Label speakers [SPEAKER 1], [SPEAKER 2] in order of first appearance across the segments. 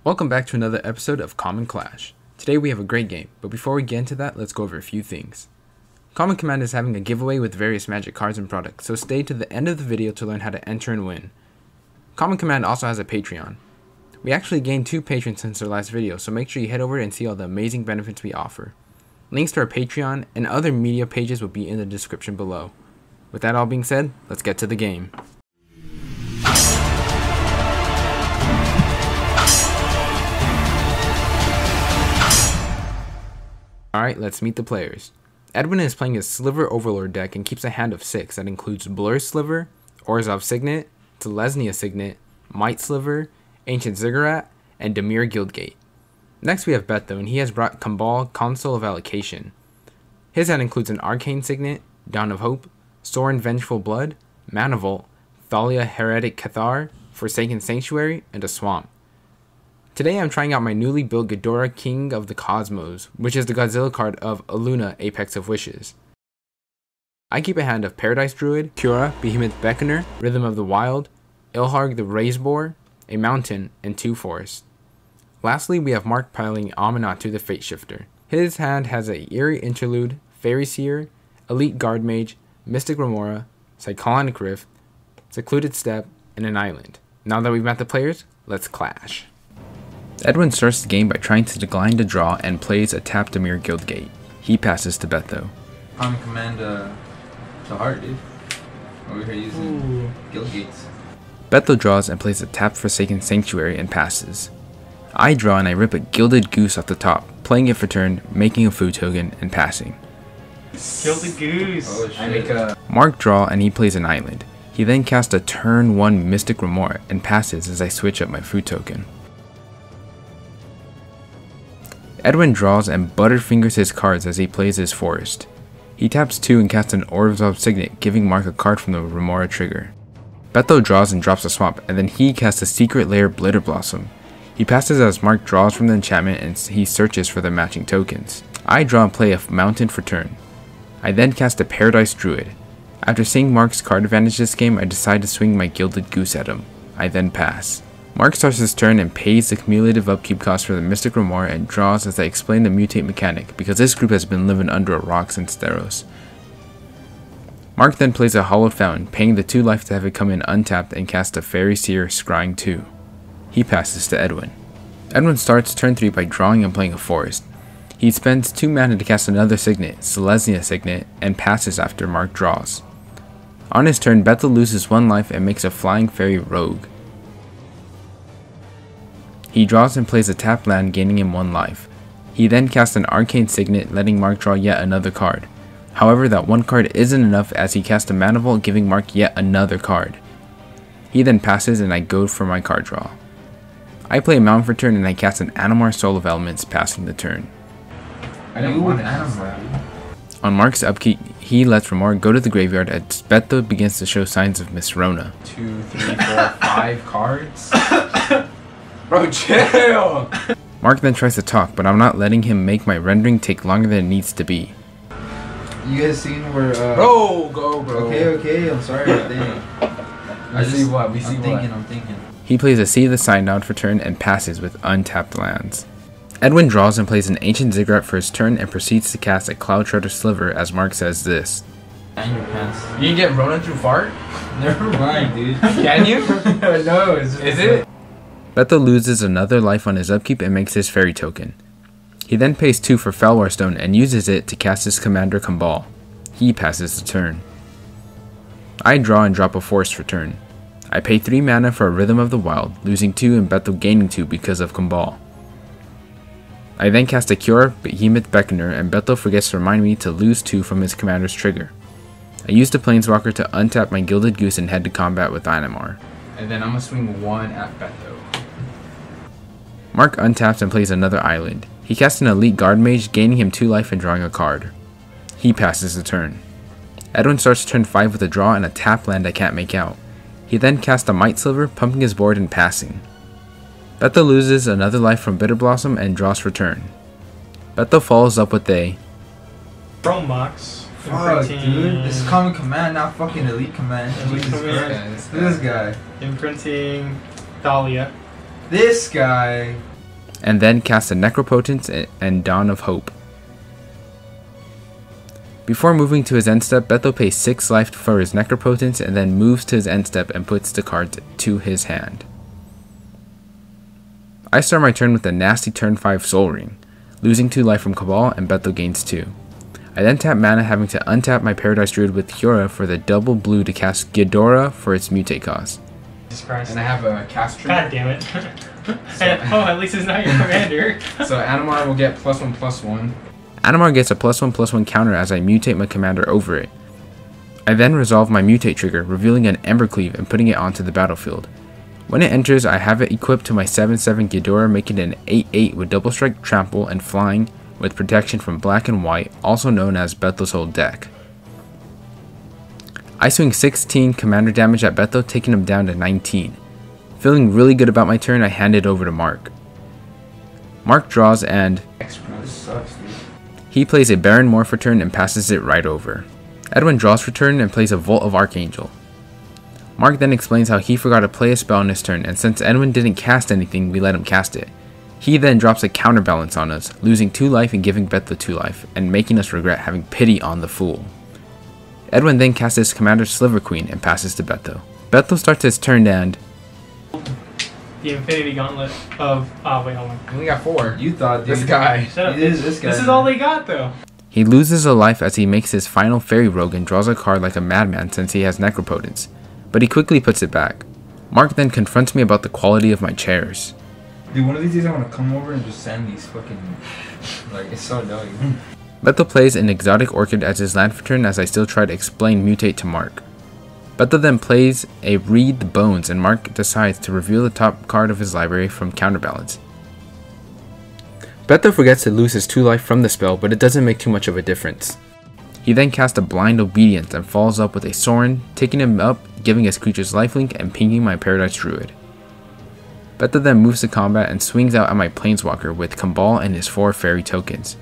[SPEAKER 1] Welcome back to another episode of Common Clash. Today we have a great game, but before we get into that, let's go over a few things. Common Command is having a giveaway with various magic cards and products, so stay to the end of the video to learn how to enter and win. Common Command also has a Patreon. We actually gained 2 patrons since our last video, so make sure you head over and see all the amazing benefits we offer. Links to our Patreon and other media pages will be in the description below. With that all being said, let's get to the game. Alright, let's meet the players. Edwin is playing his Sliver Overlord deck and keeps a hand of 6 that includes Blur Sliver, Orzhov Signet, Telesnia Signet, Might Sliver, Ancient Ziggurat, and Dimir Guildgate. Next we have Beto, and he has brought Kambal, Console of Allocation. His hand includes an Arcane Signet, Dawn of Hope, Sorin Vengeful Blood, Manavolt, Thalia Heretic Cathar, Forsaken Sanctuary, and a Swamp. Today I'm trying out my newly built Ghidorah King of the Cosmos, which is the Godzilla card of Aluna Apex of Wishes. I keep a hand of Paradise Druid, Cura, Behemoth Beckoner, Rhythm of the Wild, Ilharg the Razeboar, a Mountain, and 2 Forests. Lastly, we have Mark piling Aminatou the Fate Shifter. His hand has a Eerie Interlude, Fairy Seer, Elite Guard Mage, Mystic Remora, Cyclonic Rift, Secluded Step, and an Island. Now that we've met the players, let's clash. Edwin starts the game by trying to decline to draw and plays a tap Dimir Guildgate. He passes to Beto.
[SPEAKER 2] Common Command to heart, dude. Over here using Guildgates.
[SPEAKER 1] Beto draws and plays a tap Forsaken Sanctuary and passes. I draw and I rip a Gilded Goose off the top, playing it for turn, making a food token, and passing.
[SPEAKER 3] Gilded Goose!
[SPEAKER 2] Oh, shit.
[SPEAKER 3] I make a...
[SPEAKER 1] Mark draw and he plays an island. He then casts a turn 1 Mystic Remora and passes as I switch up my food token. Edwin draws and butterfingers his cards as he plays his forest. He taps 2 and casts an Orzhov Signet, giving Mark a card from the Remora trigger. Beto draws and drops a swamp, and then he casts a Secret Lair Blitter Blossom. He passes as Mark draws from the enchantment and he searches for the matching tokens. I draw and play a mountain for turn. I then cast a Paradise Druid. After seeing Mark's card advantage this game, I decide to swing my Gilded Goose at him. I then pass. Mark starts his turn and pays the cumulative upkeep cost for the Mystic Remora and draws as I explain the mutate mechanic, because this group has been living under a rock since Theros. Mark then plays a Hallowed Fountain, paying the 2 life to have it come in untapped and cast a Fairy Seer Scrying 2. He passes to Edwin. Edwin starts turn 3 by drawing and playing a forest. He spends 2 mana to cast another Signet, Telesnia Signet, and passes after Mark draws. On his turn, Beto loses 1 life and makes a Flying Fairy Rogue. He draws and plays a tap land, gaining him 1 life. He then casts an Arcane Signet, letting Mark draw yet another card. However, that 1 card isn't enough as he casts a Manavolt, giving Mark yet another card. He then passes and I go for my card draw. I play a mountain for turn and I cast an Animar Soul of Elements, passing the turn.
[SPEAKER 2] I don't want Animar.
[SPEAKER 1] On Mark's upkeep, he lets Remora go to the graveyard as Beto begins to show signs of Misrona.
[SPEAKER 2] 2, 3, 4, 5 cards. Bro, chill!
[SPEAKER 1] Mark then tries to talk, but I'm not letting him make my rendering take longer than it needs to be.
[SPEAKER 2] You guys seen where
[SPEAKER 3] Bro, go bro.
[SPEAKER 2] Okay, I'm sorry, I think.
[SPEAKER 3] I see what, we see
[SPEAKER 2] I'm thinking.
[SPEAKER 1] He plays a Sea of the Synod for turn and passes with untapped lands. Edwin draws and plays an Ancient Ziggurat for his turn and proceeds to cast a Cloud Treader Sliver as Mark says this.
[SPEAKER 2] And your pants.
[SPEAKER 3] You can get Ronan through fart?
[SPEAKER 2] Never mind, dude.
[SPEAKER 3] Can you? No, is it?
[SPEAKER 1] Beto loses another life on his upkeep and makes his fairy token. He then pays 2 for Felwar Stone and uses it to cast his commander Kambal. He passes the turn. I draw and drop a forest for turn. I pay 3 mana for a Rhythm of the Wild, losing 2 and Beto gaining 2 because of Kambal. I then cast a Cure, Behemoth Beckoner, and Beto forgets to remind me to lose 2 from his commander's trigger. I use the Planeswalker to untap my Gilded Goose and head to combat with Animar.
[SPEAKER 3] And then I'm gonna swing 1 at Beto.
[SPEAKER 1] Mark untaps and plays another island. He casts an Elite Guard Mage, gaining him 2 life and drawing a card. He passes the turn. Edwin starts turn 5 with a draw and a tap land I can't make out. He then casts a Might Sliver, pumping his board and passing. Beto loses another life from Bitter Blossom and draws for turn. Beto follows up with a
[SPEAKER 3] Chrome Box.
[SPEAKER 2] Fuck, dude. This is Common Command, not fucking Elite Command.
[SPEAKER 3] Elite
[SPEAKER 2] Jesus
[SPEAKER 3] Command.
[SPEAKER 2] Christ. This guy.
[SPEAKER 3] Imprinting Thalia.
[SPEAKER 2] This guy.
[SPEAKER 1] and then casts a Necropotence and Dawn of Hope. Before moving to his end step, Beto pays 6 life for his Necropotence and then moves to his end step and puts the cards to his hand. I start my turn with a nasty turn 5 Soul Ring, losing 2 life from Kambal and Beto gains 2. I then tap mana, having to untap my Paradise Druid with Ghidorah for the double blue to cast Ghidorah for its mutate cost.
[SPEAKER 3] Jesus Christ.
[SPEAKER 2] And I have a cast trigger.
[SPEAKER 3] God damn it. At least it's not your commander.
[SPEAKER 2] So Animar will get +1/+1.
[SPEAKER 1] Animar gets a +1/+1 counter as I mutate my commander over it. I then resolve my mutate trigger, revealing an Embercleave and putting it onto the battlefield. When it enters, I have it equipped to my 7/7 Ghidorah, making it an 8/8 with double strike, trample, and flying with protection from black and white, also known as Beto's whole deck. I swing 16 commander damage at Beto, taking him down to 19. Feeling really good about my turn, I hand it over to Mark. Mark draws and
[SPEAKER 2] This sucks, dude.
[SPEAKER 1] he plays a Baron Moore for turn and passes it right over. Edwin draws for turn and plays a Vault of Archangel. Mark then explains how he forgot to play a spell on his turn, and since Edwin didn't cast anything, we let him cast it. He then drops a counterbalance on us, losing 2 life and giving Beto 2 life, and making us regret having pity on the fool. Edwin then casts his commander Sliver Queen and passes to Beto. Beto starts his turn and
[SPEAKER 3] The Infinity Gauntlet of... Oh, wait, hold on.
[SPEAKER 2] I only got 4.
[SPEAKER 3] You thought,
[SPEAKER 2] This
[SPEAKER 3] dude.
[SPEAKER 2] guy.
[SPEAKER 3] Shut up.
[SPEAKER 2] This guy.
[SPEAKER 3] This is all they got, though.
[SPEAKER 1] he loses a life as he makes his final Fairy Rogue and draws a card like a madman since he has Necropotence, but he quickly puts it back. Mark then confronts me about the quality of my chairs.
[SPEAKER 2] Dude, one of these days I want to come over and just send these fucking... Like, it's so annoying.
[SPEAKER 1] Beto plays an Exotic Orchid as his land for turn as I still try to explain Mutate to Mark. Beto then plays a Read the Bones and Mark decides to reveal the top card of his library from Counterbalance. Beto forgets to lose his 2 life from the spell, but it doesn't make too much of a difference. He then casts a Blind Obedience and follows up with a Sorin, taking him up, giving his creatures lifelink and pinging my Paradise Druid. Beto then moves to combat and swings out at my Planeswalker with Kambal and his 4 fairy tokens.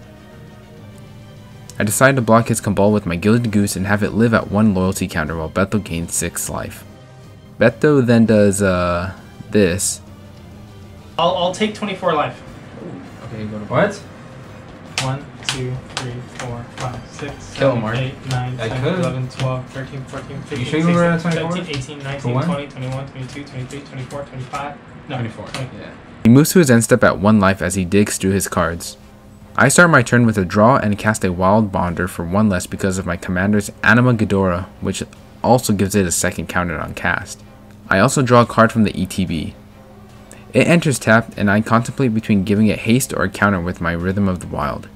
[SPEAKER 1] I decide to block his Kambal with my Gilded Goose and have it live at 1 loyalty counter while Beto gains 6 life. Beto then does this.
[SPEAKER 3] I'll take 24 life.
[SPEAKER 2] Okay, go to what?
[SPEAKER 3] 1, 2, 3, 4, 5, 6,
[SPEAKER 2] Kill
[SPEAKER 3] 7,
[SPEAKER 2] him, Mark.
[SPEAKER 3] 8, 9,
[SPEAKER 2] I
[SPEAKER 3] 10,
[SPEAKER 2] could.
[SPEAKER 3] 11, 12, 13, 14, 15,
[SPEAKER 2] You sure you were at 24?
[SPEAKER 3] 17, 18, 19,
[SPEAKER 2] For one?
[SPEAKER 3] 20, 21, 22, 23, 24, 25. No,
[SPEAKER 2] 24.
[SPEAKER 3] 20.
[SPEAKER 2] Yeah.
[SPEAKER 1] He moves to his end step at 1 life as he digs through his cards. I start my turn with a draw and cast a Wild Bonder for 1 less because of my commander's Anima Ghidorah, which also gives it a second counter on cast. I also draw a card from the ETB. It enters tapped and I contemplate between giving it haste or a counter with my Rhythm of the Wild.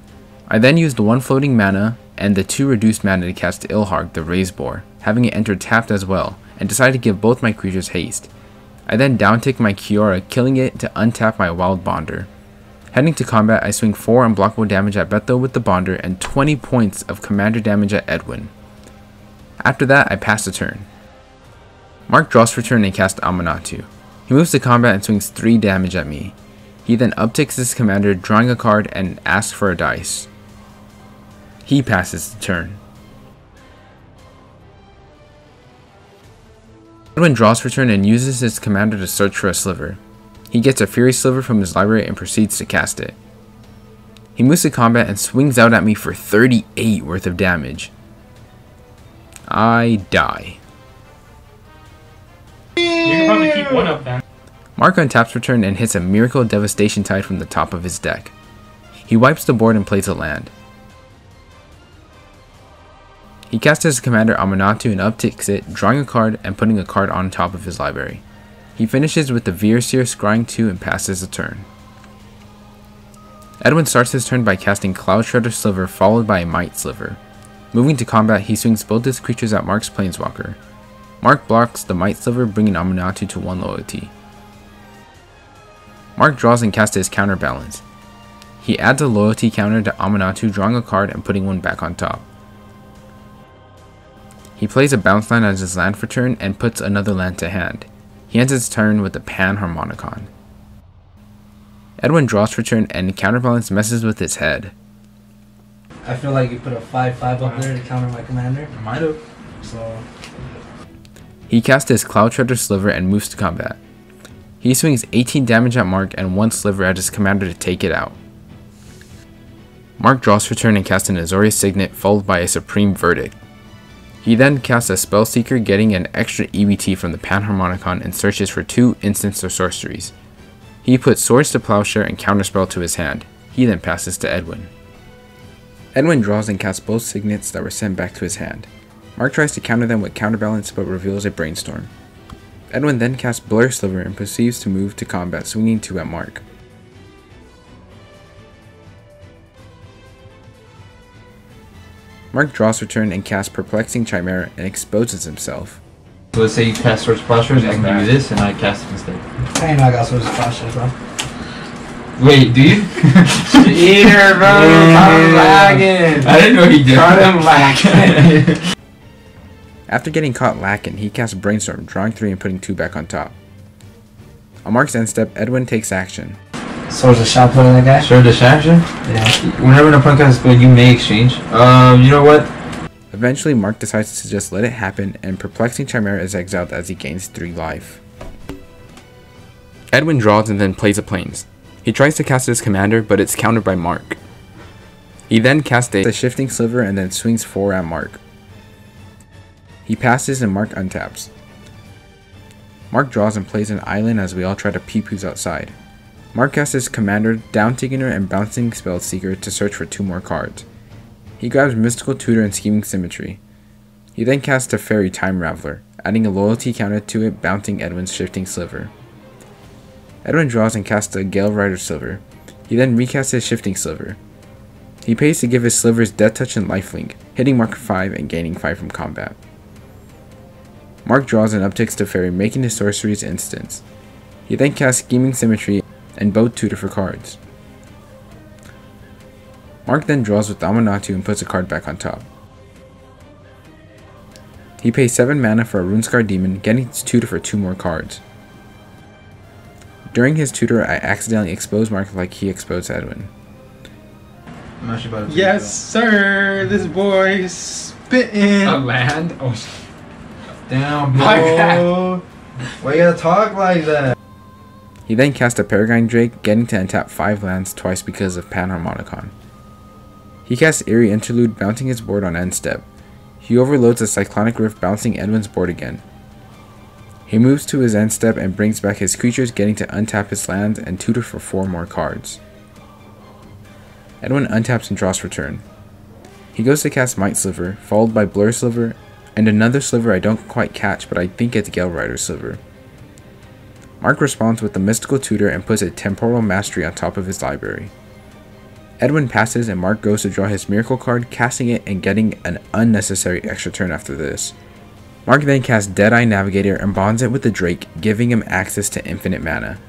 [SPEAKER 1] I then use the 1 floating mana and the 2 reduced mana to cast Ilharg the Raise Boar, having it enter tapped as well, and decide to give both my creatures haste. I then downtick my Kiora, killing it to untap my Wild Bonder. Heading to combat, I swing 4 unblockable damage at Beto with the Bonder and 20 points of commander damage at Edwin. After that, I pass the turn. Mark draws for turn and casts Aminatou. He moves to combat and swings 3 damage at me. He then upticks his commander, drawing a card and asks for a dice. He passes the turn. Edwin draws for turn and uses his commander to search for a sliver. He gets a Fury Sliver from his library and proceeds to cast it. He moves to combat and swings out at me for 38 worth of damage. I die.
[SPEAKER 3] You can probably keep 1 up then.
[SPEAKER 1] Mark untaps for turn and hits a Miracle Devastation Tide from the top of his deck. He wipes the board and plays a land. He casts his commander Aminatou and upticks it, drawing a card and putting a card on top of his library. He finishes with the Veerseer scrying 2 and passes the turn. Edwin starts his turn by casting Cloud Shredder Sliver followed by a Might Sliver. Moving to combat, he swings both his creatures at Mark's Planeswalker. Mark blocks the Might Sliver, bringing Aminatou to 1 loyalty. Mark draws and casts his Counterbalance. He adds a loyalty counter to Aminatou, drawing a card and putting 1 back on top. He plays a Bounce Land as his land for turn and puts another land to hand. He ends his turn with the Panharmonicon. Edwin draws for turn and Counterbalance messes with his head.
[SPEAKER 4] I feel like you put a 5/5 up there to counter my commander.
[SPEAKER 2] I might have.
[SPEAKER 4] So
[SPEAKER 1] He casts his Cloud Shredder Sliver and moves to combat. He swings 18 damage at Mark and 1 Sliver at his commander to take it out. Mark draws for turn and casts an Azorius Signet followed by a Supreme Verdict. He then casts a Spellseeker, getting an extra EBT from the Panharmonicon and searches for 2 instants or sorceries. He puts Swords to Plowshare and Counterspell to his hand. He then passes to Edwin. Edwin draws and casts both signets that were sent back to his hand. Mark tries to counter them with Counterbalance but reveals a Brainstorm. Edwin then casts Blur Sliver and proceeds to move to combat, swinging 2 at Mark. Mark draws for turn and casts Perplexing Chimera and exposes himself.
[SPEAKER 2] So let's say you cast Swords Plowshares, I can give you this and I cast it instead.
[SPEAKER 4] I ain't know I got Swords Plowshares, bro.
[SPEAKER 2] Wait, do you?
[SPEAKER 3] Cheater, bro. Caught him lagging.
[SPEAKER 2] I didn't know he did.
[SPEAKER 3] Caught him lagging.
[SPEAKER 1] After getting caught lacking, he casts Brainstorm, drawing 3 and putting 2 back on top. On Mark's end step, Edwin takes action.
[SPEAKER 4] Swords of shot put on that guy?
[SPEAKER 2] Sure, distraction?
[SPEAKER 4] Yeah.
[SPEAKER 2] Whenever an opponent casts a spell, you may exchange. You know what?
[SPEAKER 1] Eventually, Mark decides to just let it happen, and Perplexing Chimera is exiled as he gains 3 life. Edwin draws and then plays a Plains. He tries to cast his commander, but it's countered by Mark. He then casts a Shifting Sliver and then swings 4 at Mark. He passes and Mark untaps. Mark draws and plays an island as we all try to pee-poos outside. Mark casts his commander, Down Tiggener and Bouncing Spellseeker to search for 2 more cards. He grabs Mystical Tutor and Scheming Symmetry. He then casts Teferi Time Raveler, adding a loyalty counter to it, bouncing Edwin's Shifting Sliver. Edwin draws and casts a Gale Rider Sliver. He then recasts his Shifting Sliver. He pays to give his slivers Death Touch and Lifelink, hitting Mark 5 and gaining 5 from combat. Mark draws and upticks Teferi, making his sorceries instants. He then casts Scheming Symmetry and Boat Tutor for cards. Mark then draws with Aminatou and puts a card back on top. He pays 7 mana for a Runescar Demon, getting his tutor for 2 more cards. During his tutor, I accidentally expose Mark like he exposed Edwin.
[SPEAKER 2] I'm actually about to
[SPEAKER 3] Yes, sir. This boy's spitting.
[SPEAKER 2] A land? Oh, damn,
[SPEAKER 3] My bad.
[SPEAKER 2] bro. Why you gotta talk like that?
[SPEAKER 1] He then cast a Peregrine Drake, getting to untap 5 lands twice because of Panharmonicon. He casts Eerie Interlude, bouncing his board on end step. He overloads a Cyclonic Rift, bouncing Edwin's board again. He moves to his end step and brings back his creatures, getting to untap his lands and tutor for 4 more cards. Edwin untaps and draws for turn. He goes to cast Might Sliver, followed by Blur Sliver, and another Sliver I don't quite catch, but I think it's Gale Rider Sliver. Mark responds with the Mystical Tutor and puts a Temporal Mastery on top of his library. Edwin passes and Mark goes to draw his Miracle card, casting it and getting an unnecessary extra turn after this. Mark then casts Deadeye Navigator and bonds it with the Drake, giving him access to infinite mana.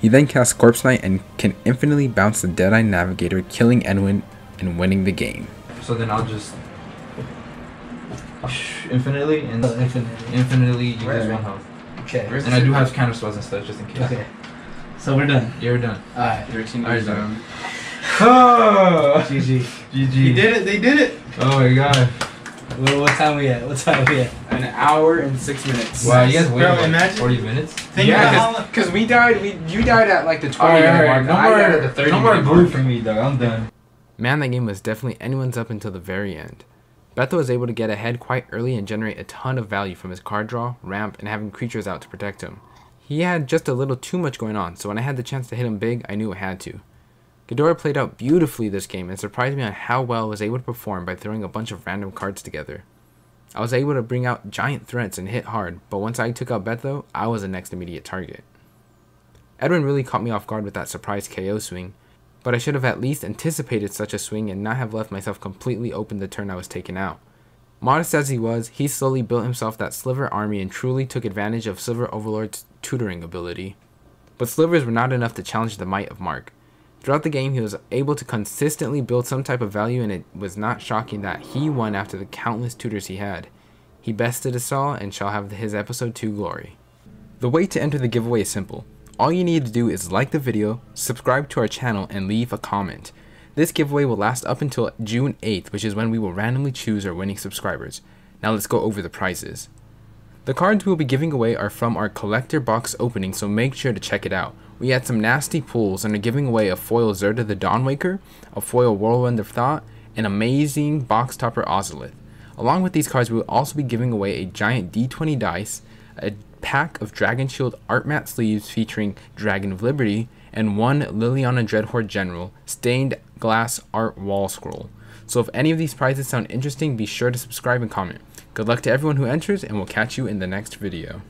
[SPEAKER 1] He then casts Corpse Knight and can infinitely bounce the Deadeye Navigator, killing Edwin and winning the game.
[SPEAKER 2] So then I'll just infinitely and infinitely use
[SPEAKER 4] Right.
[SPEAKER 2] 1 health.
[SPEAKER 4] Okay.
[SPEAKER 2] And I do have counter spells and stuff just in case.
[SPEAKER 4] Okay. So we're done.
[SPEAKER 2] You're done.
[SPEAKER 4] Alright.
[SPEAKER 3] 13
[SPEAKER 2] Alright,
[SPEAKER 3] years
[SPEAKER 2] done.
[SPEAKER 3] old.
[SPEAKER 2] Oh,
[SPEAKER 4] GG.
[SPEAKER 2] GG.
[SPEAKER 3] He did it. They did it.
[SPEAKER 2] Oh my god.
[SPEAKER 4] What time we at? What time we at?
[SPEAKER 3] An hour and 6 minutes.
[SPEAKER 2] Wow, you guys waited
[SPEAKER 3] Bro,
[SPEAKER 2] like
[SPEAKER 3] imagine-
[SPEAKER 2] 40 minutes?
[SPEAKER 3] Think
[SPEAKER 1] Yeah,
[SPEAKER 3] about how long.
[SPEAKER 1] because we died. You died at like the 20
[SPEAKER 2] Alright,
[SPEAKER 1] minute
[SPEAKER 2] alright,
[SPEAKER 1] mark.
[SPEAKER 2] no
[SPEAKER 1] I died
[SPEAKER 2] more,
[SPEAKER 1] at the 30
[SPEAKER 2] no more
[SPEAKER 1] minute
[SPEAKER 2] blue
[SPEAKER 1] mark.
[SPEAKER 2] for me, dog. I'm done.
[SPEAKER 1] Man, that game was definitely anyone's up until the very end. Beto was able to get ahead quite early and generate a ton of value from his card draw, ramp, and having creatures out to protect him. He had just a little too much going on, so when I had the chance to hit him big, I knew I had to. Ghidorah played out beautifully this game and surprised me on how well I was able to perform by throwing a bunch of random cards together. I was able to bring out giant threats and hit hard, but once I took out Beto, I was the next immediate target. Edwin really caught me off guard with that surprise KO swing, but I should have at least anticipated such a swing and not have left myself completely open the turn I was taken out. Modest as he was, he slowly built himself that Sliver army and truly took advantage of Sliver Overlord's tutoring ability. But Slivers were not enough to challenge the might of Mark. Throughout the game, he was able to consistently build some type of value, and it was not shocking that he won after the countless tutors he had. He bested us all and shall have his episode 2 glory. The way to enter the giveaway is simple. All you need to do is like the video, subscribe to our channel, and leave a comment. This giveaway will last up until June 8th, which is when we will randomly choose our winning subscribers. Now let's go over the prizes. The cards we will be giving away are from our collector box opening, so make sure to check it out. We had some nasty pulls and are giving away a foil Zirda the Dawnwaker, a foil Whirlwind of Thought, and amazing box topper Ozolith. Along with these cards, we will also be giving away a giant D20 dice, a pack of Dragon Shield art matte sleeves featuring Dragon of Liberty, and one Liliana Dreadhorde General stained glass art wall scroll. So if any of these prizes sound interesting, be sure to subscribe and comment. Good luck to everyone who enters, and we'll catch you in the next video.